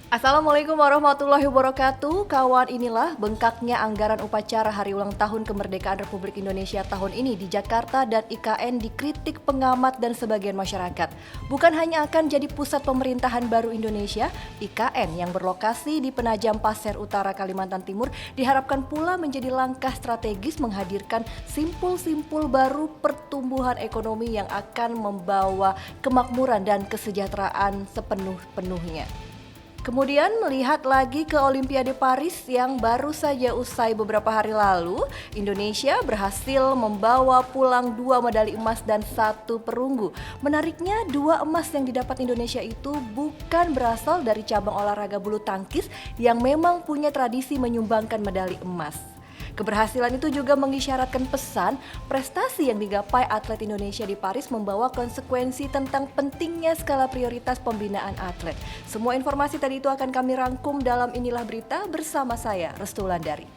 Assalamualaikum warahmatullahi wabarakatuh. Kawan, inilah bengkaknya anggaran upacara Hari Ulang Tahun Kemerdekaan Republik Indonesia tahun ini di Jakarta dan IKN dikritik pengamat dan sebagian masyarakat. Bukan hanya akan jadi pusat pemerintahan baru Indonesia, IKN yang berlokasi di Penajam Pasir Utara, Kalimantan Timur diharapkan pula menjadi langkah strategis menghadirkan simpul-simpul baru pertumbuhan ekonomi yang akan membawa kemakmuran dan kesejahteraan sepenuh-penuhnya. Kemudian melihat lagi ke Olimpiade Paris yang baru saja usai beberapa hari lalu, Indonesia berhasil membawa pulang 2 medali emas dan 1 perunggu. Menariknya 2 emas yang didapat Indonesia itu bukan berasal dari cabang olahraga bulu tangkis yang memang punya tradisi menyumbangkan medali emas. Keberhasilan itu juga mengisyaratkan pesan prestasi yang digapai atlet Indonesia di Paris membawa konsekuensi tentang pentingnya skala prioritas pembinaan atlet. Semua informasi tadi itu akan kami rangkum dalam Inilah Berita bersama saya, Restu Wulandari.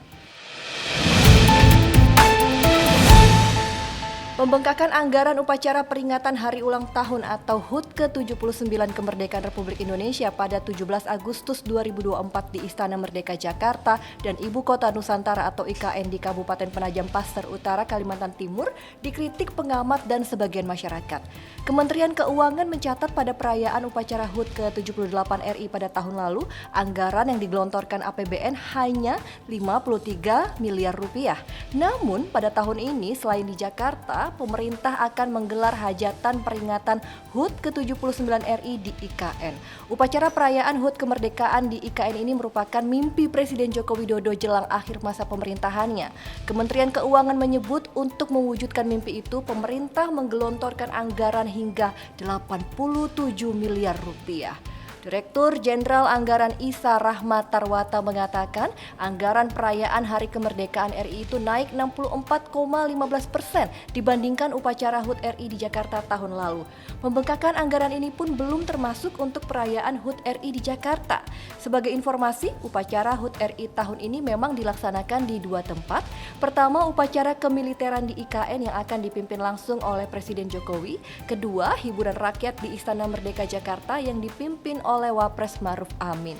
Pembengkakan anggaran upacara peringatan Hari Ulang Tahun atau HUT ke-79 Kemerdekaan Republik Indonesia pada 17 Agustus 2024 di Istana Merdeka Jakarta dan Ibu Kota Nusantara atau IKN di Kabupaten Penajam Pasir Utara, Kalimantan Timur dikritik pengamat dan sebagian masyarakat. Kementerian Keuangan mencatat pada perayaan upacara HUT ke-78 RI pada tahun lalu, anggaran yang digelontorkan APBN hanya 53 miliar rupiah. Namun pada tahun ini selain di Jakarta, pemerintah akan menggelar hajatan peringatan HUT ke-79 RI di IKN. Upacara perayaan HUT kemerdekaan di IKN ini merupakan mimpi Presiden Joko Widodo jelang akhir masa pemerintahannya. Kementerian Keuangan menyebut untuk mewujudkan mimpi itu, pemerintah menggelontorkan anggaran hingga 87 miliar rupiah. Direktur Jenderal Anggaran Isa Rahmat Tarwata mengatakan anggaran perayaan Hari Kemerdekaan RI itu naik 64,15% dibandingkan upacara HUT RI di Jakarta tahun lalu. Pembengkakan anggaran ini pun belum termasuk untuk perayaan HUT RI di Jakarta. Sebagai informasi, upacara HUT RI tahun ini memang dilaksanakan di 2 tempat. Pertama, upacara kemiliteran di IKN yang akan dipimpin langsung oleh Presiden Jokowi. Kedua, hiburan rakyat di Istana Merdeka Jakarta yang dipimpin oleh Wapres Maruf Amin.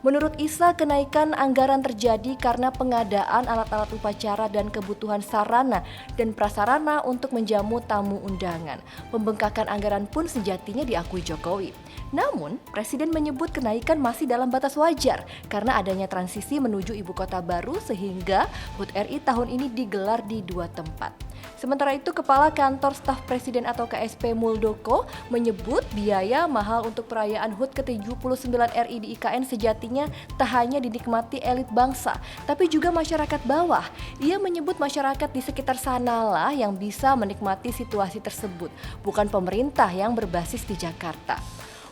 Menurut Isa, kenaikan anggaran terjadi karena pengadaan alat-alat upacara dan kebutuhan sarana dan prasarana untuk menjamu tamu undangan. Pembengkakan anggaran pun sejatinya diakui Jokowi. Namun, Presiden menyebut kenaikan masih dalam batas wajar karena adanya transisi menuju ibu kota baru sehingga HUT RI tahun ini digelar di 2 tempat. Sementara itu, Kepala Kantor Staf Presiden atau KSP Muldoko menyebut biaya mahal untuk perayaan HUT ke-79 RI di IKN sejatinya tak hanya dinikmati elit bangsa, tapi juga masyarakat bawah. Ia menyebut masyarakat di sekitar sanalah yang bisa menikmati situasi tersebut, bukan pemerintah yang berbasis di Jakarta.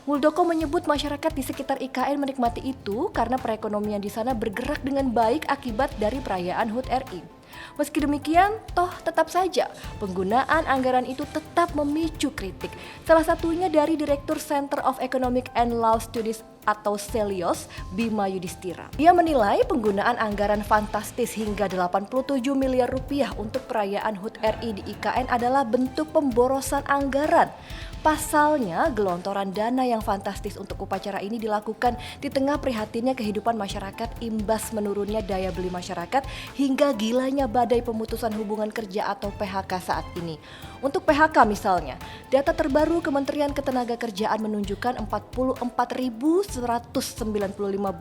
Muldoko menyebut masyarakat di sekitar IKN menikmati itu karena perekonomian di sana bergerak dengan baik akibat dari perayaan HUT RI. Meski demikian, toh tetap saja penggunaan anggaran itu tetap memicu kritik. Salah satunya dari Direktur Center of Economic and Law Studies atau Celios, Bima Yudhistira. Ia menilai penggunaan anggaran fantastis hingga 87 miliar rupiah untuk perayaan HUT RI di IKN adalah bentuk pemborosan anggaran. Pasalnya, gelontoran dana yang fantastis untuk upacara ini dilakukan di tengah prihatinnya kehidupan masyarakat imbas menurunnya daya beli masyarakat hingga gilanya badai pemutusan hubungan kerja atau PHK saat ini. Untuk PHK misalnya, data terbaru Kementerian Ketenagakerjaan menunjukkan 44.195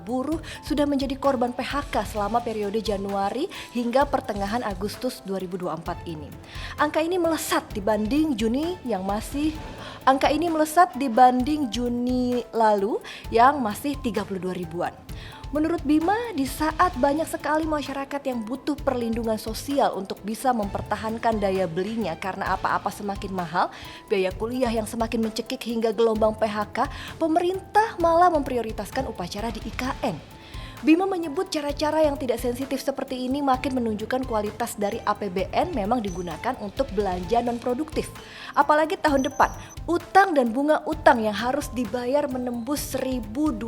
buruh sudah menjadi korban PHK selama periode Januari hingga pertengahan Agustus 2024 ini. Angka ini melesat dibanding Juni lalu yang masih 32 ribuan. Menurut Bima, di saat banyak sekali masyarakat yang butuh perlindungan sosial untuk bisa mempertahankan daya belinya karena apa-apa semakin mahal, biaya kuliah yang semakin mencekik hingga gelombang PHK, pemerintah malah memprioritaskan upacara di IKN. Bima menyebut cara-cara yang tidak sensitif seperti ini makin menunjukkan kualitas dari APBN memang digunakan untuk belanja non-produktif. Apalagi tahun depan, utang dan bunga utang yang harus dibayar menembus 1.200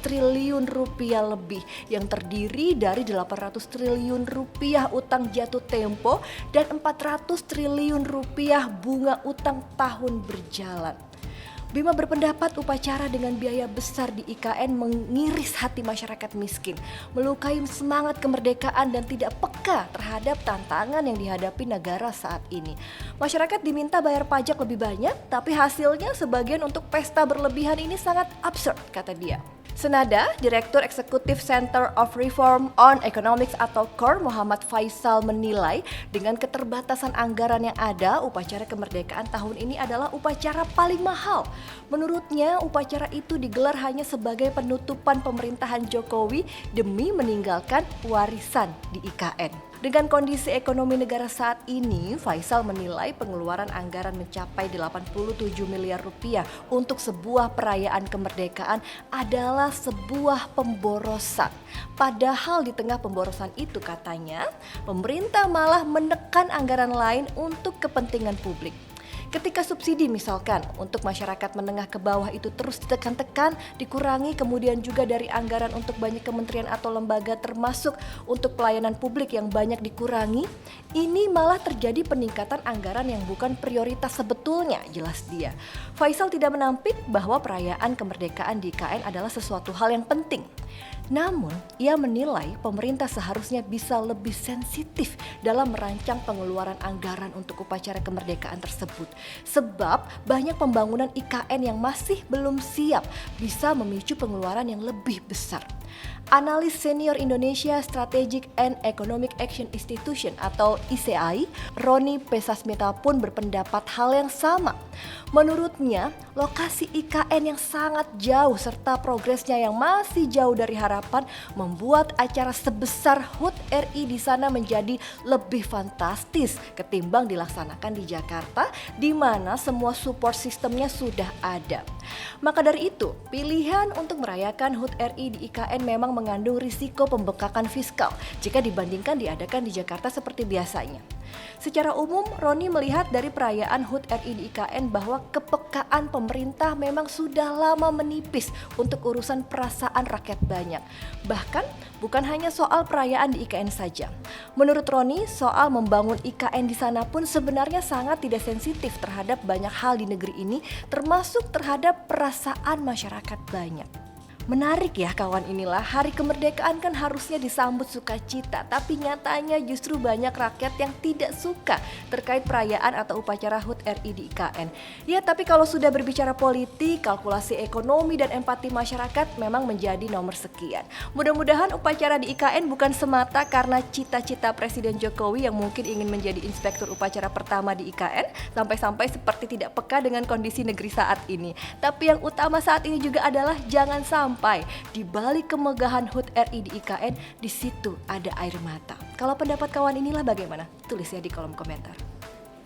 triliun rupiah lebih yang terdiri dari 800 triliun rupiah utang jatuh tempo dan 400 triliun rupiah bunga utang tahun berjalan. Bima berpendapat upacara dengan biaya besar di IKN mengiris hati masyarakat miskin, melukai semangat kemerdekaan dan tidak peka terhadap tantangan yang dihadapi negara saat ini. Masyarakat diminta bayar pajak lebih banyak, tapi hasilnya sebagian untuk pesta berlebihan ini sangat absurd, kata dia. Senada, Direktur Eksekutif Center of Reform on Economics atau CORE Muhammad Faisal menilai dengan keterbatasan anggaran yang ada, upacara kemerdekaan tahun ini adalah upacara paling mahal. Menurutnya, upacara itu digelar hanya sebagai penutupan pemerintahan Jokowi demi meninggalkan warisan di IKN. Dengan kondisi ekonomi negara saat ini, Faisal menilai pengeluaran anggaran mencapai 87 miliar rupiah untuk sebuah perayaan kemerdekaan adalah sebuah pemborosan. Padahal di tengah pemborosan itu, katanya, pemerintah malah menekan anggaran lain untuk kepentingan publik. Ketika subsidi misalkan untuk masyarakat menengah ke bawah itu terus ditekan-tekan, dikurangi, kemudian juga dari anggaran untuk banyak kementerian atau lembaga termasuk untuk pelayanan publik yang banyak dikurangi, ini malah terjadi peningkatan anggaran yang bukan prioritas sebetulnya, jelas dia. Faisal tidak menampik bahwa perayaan kemerdekaan di IKN adalah sesuatu hal yang penting. Namun, ia menilai pemerintah seharusnya bisa lebih sensitif dalam merancang pengeluaran anggaran untuk upacara kemerdekaan tersebut. Sebab banyak pembangunan IKN yang masih belum siap bisa memicu pengeluaran yang lebih besar. Analis senior Indonesia Strategic and Economic Action Institution atau ICAI, Roni Pesasmita pun berpendapat hal yang sama. Menurutnya, lokasi IKN yang sangat jauh serta progresnya yang masih jauh dari harapan membuat acara sebesar HUT RI di sana menjadi lebih fantastis ketimbang dilaksanakan di Jakarta, di mana semua support sistemnya sudah ada. Maka dari itu, pilihan untuk merayakan HUT RI di IKN memang mengandung risiko pembengkakan fiskal jika dibandingkan diadakan di Jakarta seperti biasanya. Secara umum, Roni melihat dari perayaan HUT RI di IKN bahwa kepekaan pemerintah memang sudah lama menipis untuk urusan perasaan rakyat banyak. Bahkan bukan hanya soal perayaan di IKN saja. Menurut Roni, soal membangun IKN di sana pun sebenarnya sangat tidak sensitif terhadap banyak hal di negeri ini, termasuk terhadap perasaan masyarakat banyak. Menarik ya kawan, inilah hari kemerdekaan kan harusnya disambut sukacita, tapi nyatanya justru banyak rakyat yang tidak suka terkait perayaan atau upacara HUT RI di IKN. Ya, tapi kalau sudah berbicara politik, kalkulasi ekonomi dan empati masyarakat memang menjadi nomor sekian. Mudah-mudahan upacara di IKN bukan semata karena cita-cita Presiden Jokowi yang mungkin ingin menjadi inspektur upacara pertama di IKN, sampai-sampai seperti tidak peka dengan kondisi negeri saat ini. Tapi yang utama saat ini juga adalah jangan sampai di balik kemegahan HUT RI di IKN, di situ ada air mata. Kalau pendapat kawan inilah bagaimana? Tulis ya di kolom komentar.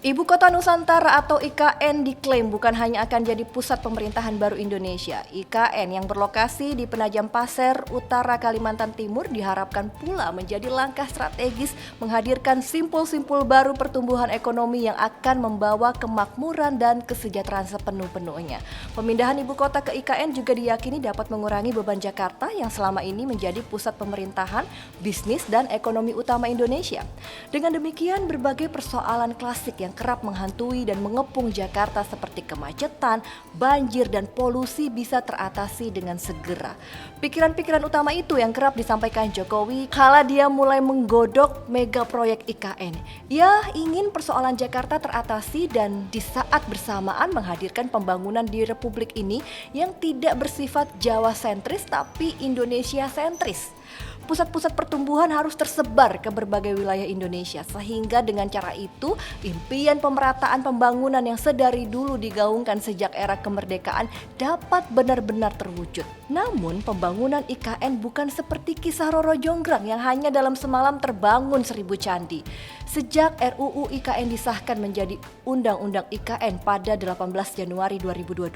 Ibu Kota Nusantara atau IKN diklaim bukan hanya akan jadi pusat pemerintahan baru Indonesia. IKN yang berlokasi di Penajam Pasir, Utara Kalimantan Timur diharapkan pula menjadi langkah strategis menghadirkan simpul-simpul baru pertumbuhan ekonomi yang akan membawa kemakmuran dan kesejahteraan sepenuh-penuhnya. Pemindahan ibu kota ke IKN juga diyakini dapat mengurangi beban Jakarta yang selama ini menjadi pusat pemerintahan, bisnis, dan ekonomi utama Indonesia. Dengan demikian, berbagai persoalan klasik yang kerap menghantui dan mengepung Jakarta seperti kemacetan, banjir, dan polusi bisa teratasi dengan segera. Pikiran-pikiran utama itu yang kerap disampaikan Jokowi kala dia mulai menggodok mega proyek IKN. Ia ingin persoalan Jakarta teratasi dan di saat bersamaan menghadirkan pembangunan di Republik ini yang tidak bersifat Jawa sentris tapi Indonesia sentris. Pusat-pusat pertumbuhan harus tersebar ke berbagai wilayah Indonesia sehingga dengan cara itu impian pemerataan pembangunan yang sedari dulu digaungkan sejak era kemerdekaan dapat benar-benar terwujud. Namun pembangunan IKN bukan seperti kisah Roro Jonggrang yang hanya dalam semalam terbangun 1000 candi. Sejak RUU IKN disahkan menjadi Undang-Undang IKN pada 18 Januari 2022,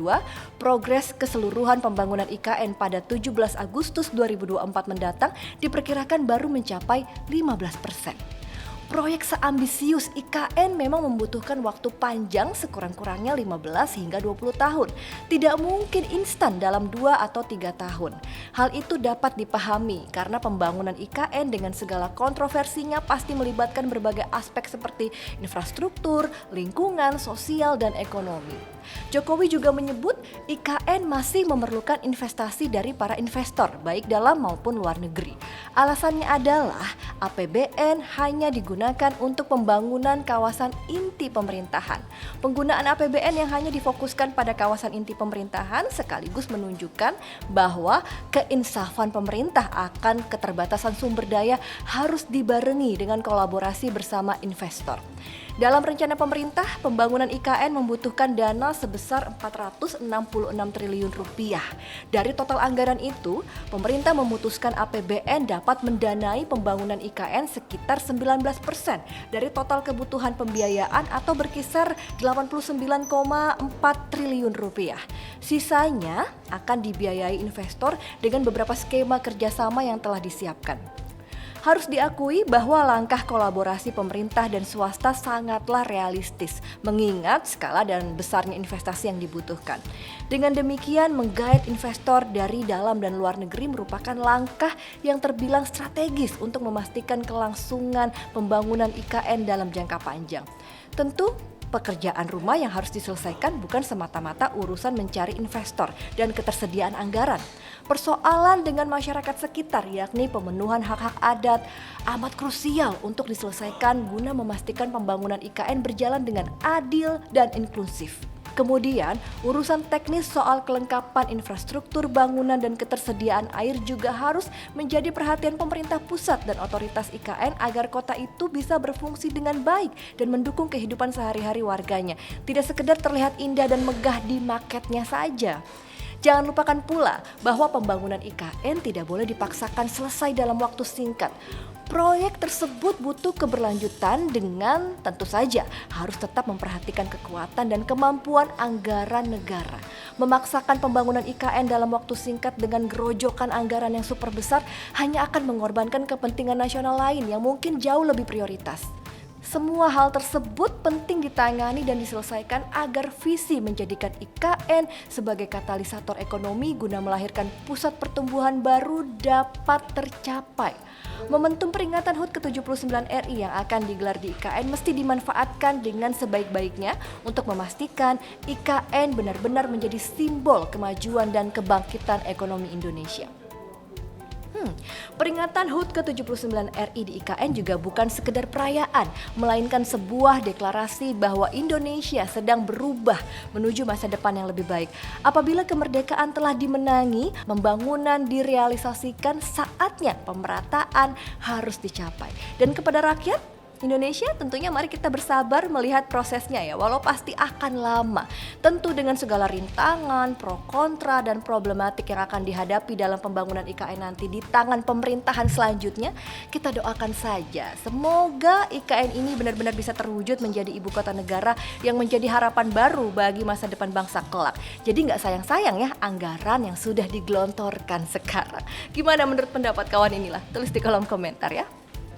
progres keseluruhan pembangunan IKN pada 17 Agustus 2024 mendatang diperkirakan baru mencapai 15%. Proyek seambisius IKN memang membutuhkan waktu panjang sekurang-kurangnya 15 hingga 20 tahun. Tidak mungkin instan dalam 2 atau 3 tahun. Hal itu dapat dipahami karena pembangunan IKN dengan segala kontroversinya pasti melibatkan berbagai aspek seperti infrastruktur, lingkungan, sosial, dan ekonomi. Jokowi juga menyebut IKN masih memerlukan investasi dari para investor, baik dalam maupun luar negeri. Alasannya adalah APBN hanya digunakan untuk pembangunan kawasan inti pemerintahan. Penggunaan APBN yang hanya difokuskan pada kawasan inti pemerintahan sekaligus menunjukkan bahwa keinsafan pemerintah akan keterbatasan sumber daya harus dibarengi dengan kolaborasi bersama investor. Dalam rencana pemerintah, pembangunan IKN membutuhkan dana sebesar 466 triliun rupiah. Dari total anggaran itu, pemerintah memutuskan APBN dapat mendanai pembangunan IKN sekitar 19% dari total kebutuhan pembiayaan atau berkisar 89,4 triliun rupiah. Sisanya akan dibiayai investor dengan beberapa skema kerjasama yang telah disiapkan. Harus diakui bahwa langkah kolaborasi pemerintah dan swasta sangatlah realistis, mengingat skala dan besarnya investasi yang dibutuhkan. Dengan demikian, menggait investor dari dalam dan luar negeri merupakan langkah yang terbilang strategis untuk memastikan kelangsungan pembangunan IKN dalam jangka panjang. Tentu, pekerjaan rumah yang harus diselesaikan bukan semata-mata urusan mencari investor dan ketersediaan anggaran. Persoalan dengan masyarakat sekitar, yakni pemenuhan hak-hak adat, amat krusial untuk diselesaikan guna memastikan pembangunan IKN berjalan dengan adil dan inklusif. Kemudian, urusan teknis soal kelengkapan infrastruktur bangunan dan ketersediaan air juga harus menjadi perhatian pemerintah pusat dan otoritas IKN agar kota itu bisa berfungsi dengan baik dan mendukung kehidupan sehari-hari warganya. Tidak sekedar terlihat indah dan megah di maketnya saja. Jangan lupakan pula bahwa pembangunan IKN tidak boleh dipaksakan selesai dalam waktu singkat. Proyek tersebut butuh keberlanjutan dengan tentu saja harus tetap memperhatikan kekuatan dan kemampuan anggaran negara. Memaksakan pembangunan IKN dalam waktu singkat dengan gerojokan anggaran yang super besar hanya akan mengorbankan kepentingan nasional lain yang mungkin jauh lebih prioritas. Semua hal tersebut penting ditangani dan diselesaikan agar visi menjadikan IKN sebagai katalisator ekonomi guna melahirkan pusat pertumbuhan baru dapat tercapai. Momentum peringatan HUT ke-79 RI yang akan digelar di IKN mesti dimanfaatkan dengan sebaik-baiknya untuk memastikan IKN benar-benar menjadi simbol kemajuan dan kebangkitan ekonomi Indonesia. Peringatan HUT ke-79 RI di IKN juga bukan sekedar perayaan, melainkan sebuah deklarasi bahwa Indonesia sedang berubah menuju masa depan yang lebih baik. Apabila kemerdekaan telah dimenangi, pembangunan direalisasikan, saatnya pemerataan harus dicapai. Dan kepada rakyat Indonesia, tentunya mari kita bersabar melihat prosesnya ya, walau pasti akan lama. Tentu dengan segala rintangan, pro kontra, dan problematik yang akan dihadapi dalam pembangunan IKN nanti di tangan pemerintahan selanjutnya, kita doakan saja. Semoga IKN ini benar-benar bisa terwujud menjadi ibu kota negara yang menjadi harapan baru bagi masa depan bangsa kelak. Jadi nggak sayang-sayang ya anggaran yang sudah digelontorkan sekarang. Gimana menurut pendapat kawan inilah? Tulis di kolom komentar ya.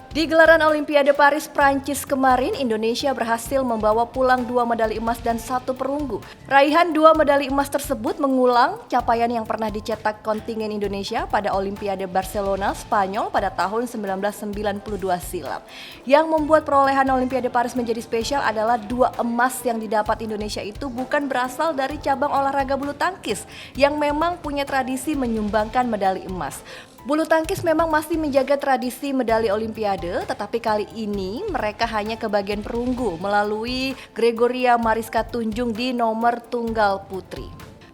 Di gelaran Olimpiade Paris, Prancis kemarin, Indonesia berhasil membawa pulang 2 medali emas dan 1 perunggu. Raihan 2 medali emas tersebut mengulang capaian yang pernah dicetak kontingen Indonesia pada Olimpiade Barcelona, Spanyol pada tahun 1992 silam. Yang membuat perolehan Olimpiade Paris menjadi spesial adalah 2 emas yang didapat Indonesia itu bukan berasal dari cabang olahraga bulu tangkis yang memang punya tradisi menyumbangkan medali emas. Bulu tangkis memang masih menjaga tradisi medali Olimpiade, tetapi kali ini mereka hanya kebagian perunggu melalui Gregoria Mariska Tunjung di nomor tunggal putri.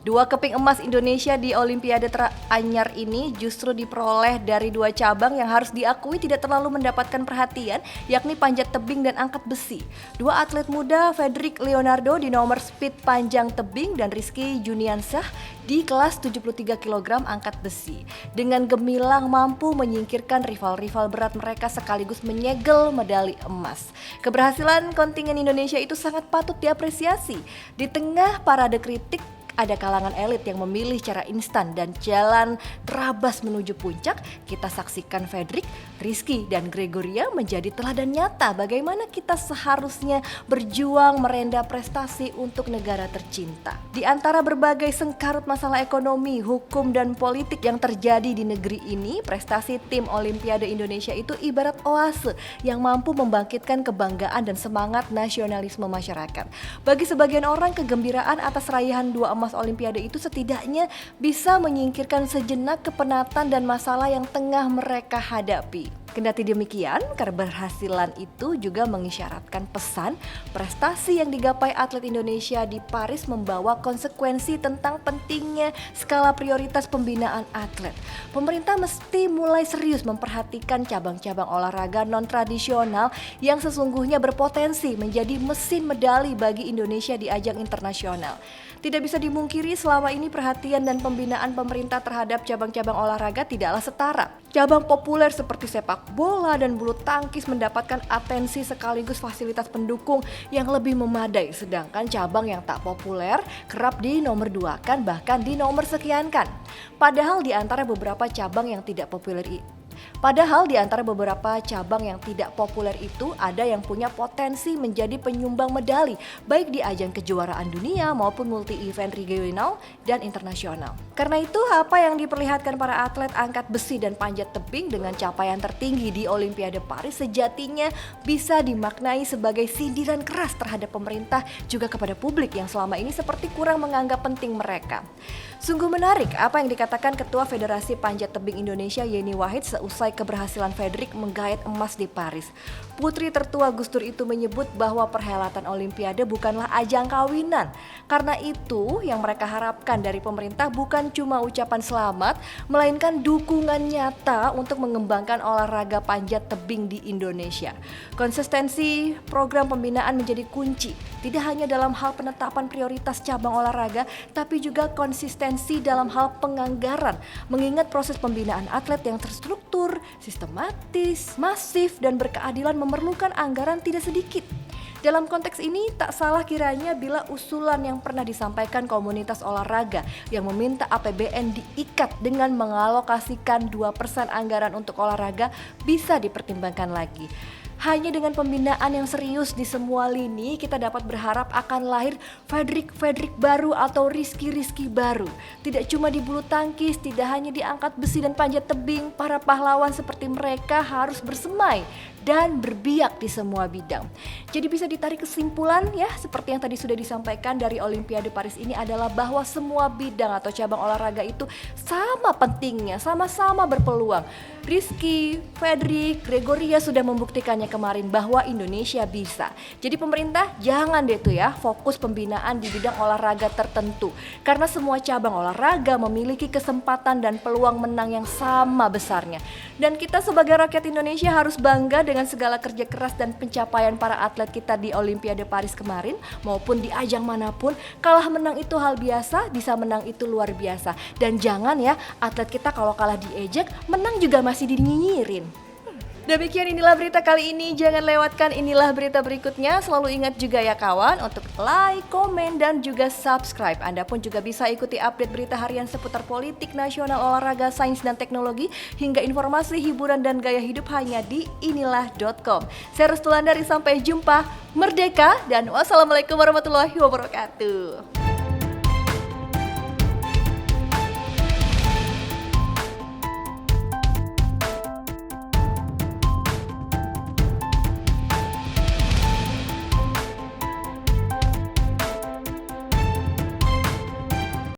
2 keping emas Indonesia di Olimpiade teranyar ini justru diperoleh dari 2 cabang yang harus diakui tidak terlalu mendapatkan perhatian, yakni panjat tebing dan angkat besi. 2 atlet muda, Fedrik Leonardo di nomor speed panjang tebing dan Rizky Juniansah di kelas 73 kg angkat besi. Dengan gemilang mampu menyingkirkan rival-rival berat mereka sekaligus menyegel medali emas. Keberhasilan kontingen Indonesia itu sangat patut diapresiasi. Di tengah parade kritik, ada kalangan elit yang memilih cara instan dan jalan terabas menuju puncak, kita saksikan Fredrik, Rizky, dan Gregoria menjadi teladan nyata bagaimana kita seharusnya berjuang merenda prestasi untuk negara tercinta. Di antara berbagai sengkarut masalah ekonomi, hukum, dan politik yang terjadi di negeri ini, prestasi tim Olimpiade Indonesia itu ibarat oase yang mampu membangkitkan kebanggaan dan semangat nasionalisme masyarakat. Bagi sebagian orang, kegembiraan atas raihan 2 emas Olimpiade itu setidaknya bisa menyingkirkan sejenak kepenatan dan masalah yang tengah mereka hadapi. Kendati demikian, keberhasilan itu juga mengisyaratkan pesan prestasi yang digapai atlet Indonesia di Paris membawa konsekuensi tentang pentingnya skala prioritas pembinaan atlet. Pemerintah mesti mulai serius memperhatikan cabang-cabang olahraga non-tradisional yang sesungguhnya berpotensi menjadi mesin medali bagi Indonesia di ajang internasional. Tidak bisa dimungkiri selama ini perhatian dan pembinaan pemerintah terhadap cabang-cabang olahraga tidaklah setara. Cabang populer seperti sepak bola dan bulu tangkis mendapatkan atensi sekaligus fasilitas pendukung yang lebih memadai, sedangkan cabang yang tak populer kerap dinomorduakan bahkan dinomorsekiankan. Padahal di antara beberapa cabang yang tidak populer itu ada yang punya potensi menjadi penyumbang medali baik di ajang kejuaraan dunia maupun multi-event regional dan internasional. Karena itu apa yang diperlihatkan para atlet angkat besi dan panjat tebing dengan capaian tertinggi di Olimpiade Paris sejatinya bisa dimaknai sebagai sindiran keras terhadap pemerintah juga kepada publik yang selama ini seperti kurang menganggap penting mereka. Sungguh menarik apa yang dikatakan Ketua Federasi Panjat Tebing Indonesia Yeni Wahid seusai keberhasilan Fredrik menggait emas di Paris. Putri tertua Gus Dur itu menyebut bahwa perhelatan Olimpiade bukanlah ajang kawinan. Karena itu yang mereka harapkan dari pemerintah bukan cuma ucapan selamat, melainkan dukungan nyata untuk mengembangkan olahraga panjat tebing di Indonesia. Konsistensi program pembinaan menjadi kunci, tidak hanya dalam hal penetapan prioritas cabang olahraga, tapi juga konsistensi dalam hal penganggaran, mengingat proses pembinaan atlet yang terstruktur, sistematis, masif, dan berkeadilan memerlukan anggaran tidak sedikit. Dalam konteks ini, tak salah kiranya bila usulan yang pernah disampaikan komunitas olahraga yang meminta APBN diikat dengan mengalokasikan 2% anggaran untuk olahraga bisa dipertimbangkan lagi. Hanya dengan pembinaan yang serius di semua lini, kita dapat berharap akan lahir Fredrik baru atau Rizky baru. Tidak cuma di bulu tangkis, tidak hanya di angkat besi dan panjat tebing, para pahlawan seperti mereka harus bersemai dan berbiak di semua bidang. Jadi bisa ditarik kesimpulan ya, seperti yang tadi sudah disampaikan dari Olimpiade Paris ini adalah bahwa semua bidang atau cabang olahraga itu sama pentingnya, sama-sama berpeluang. Rizky, Fredrik, Gregoria sudah membuktikannya kemarin bahwa Indonesia bisa. Jadi pemerintah jangan deh tuh ya fokus pembinaan di bidang olahraga tertentu. Karena semua cabang olahraga memiliki kesempatan dan peluang menang yang sama besarnya. Dan kita sebagai rakyat Indonesia harus bangga dengan segala kerja keras dan pencapaian para atlet kita di Olimpiade Paris kemarin maupun di ajang manapun. Kalah menang itu hal biasa, bisa menang itu luar biasa. Dan jangan ya atlet kita kalau kalah diejek, menang juga masih dinyinyirin. Demikian inilah berita kali ini, jangan lewatkan inilah berita berikutnya. Selalu ingat juga ya kawan untuk like, komen, dan juga subscribe. Anda pun juga bisa ikuti update berita harian seputar politik, nasional, olahraga, sains, dan teknologi, hingga informasi, hiburan, dan gaya hidup hanya di inilah.com. Saya Restulandari, sampai jumpa, merdeka, dan wassalamualaikum warahmatullahi wabarakatuh.